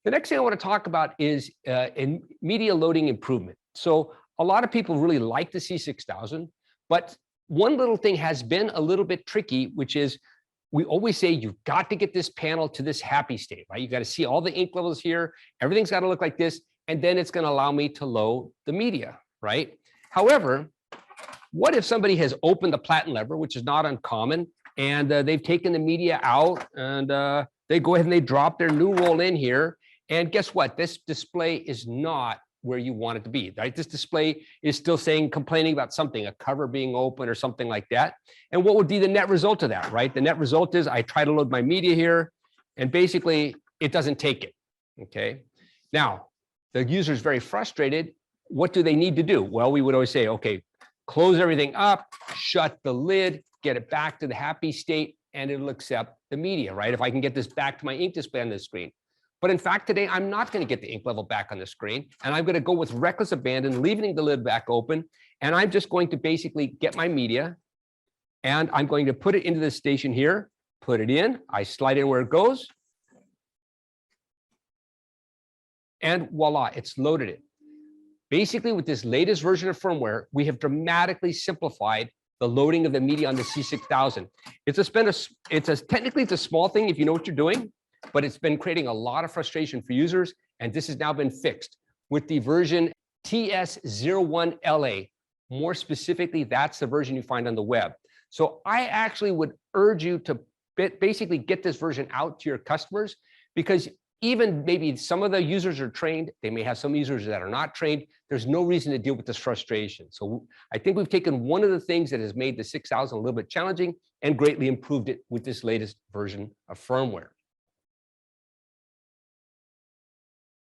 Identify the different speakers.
Speaker 1: The next thing I want to talk about is in media loading improvement. So a lot of people really like the C6000, but one little thing has been a little bit tricky, which is we always say you've got to get this panel to this happy state, right? You got to see all the ink levels here. Everything's got to look like this, and then it's going to allow me to load the media, right? However, what if somebody has opened the platen lever, which is not uncommon, and they've taken the media out, and they go ahead and they drop their new roll in here, and guess what? This display is not where you want it to be, right? This display is still complaining about something, a cover being open or something like that. And what would be the net result of that, right? The net result is I try to load my media here, and basically it doesn't take it, okay? Now, the user is very frustrated. What do they need to do? Well, we would always say, okay, close everything up, shut the lid, get it back to the happy state, and it'll accept the media, right? If I can get this back to my ink display on the screen. But in fact, today, I'm not going to get the ink level back on the screen, and I'm going to go with reckless abandon, leaving the lid back open, and I'm just going to basically get my media, and I'm going to put it into the station here, put it in, I slide in where it goes, and voila, it's loaded it. Basically, with this latest version of firmware, we have dramatically simplified the loading of the media on the C6000. Technically, it's a small thing if you know what you're doing, but it's been creating a lot of frustration for users, and this has now been fixed with the version TS01LA. More specifically, that's the version you find on the web. So I actually would urge you to basically get this version out to your customers, because even maybe some of the users are trained, they may have some users that are not trained. There's no reason to deal with this frustration. So I think we've taken one of the things that has made the 6000 a little bit challenging and greatly improved it with this latest version of firmware.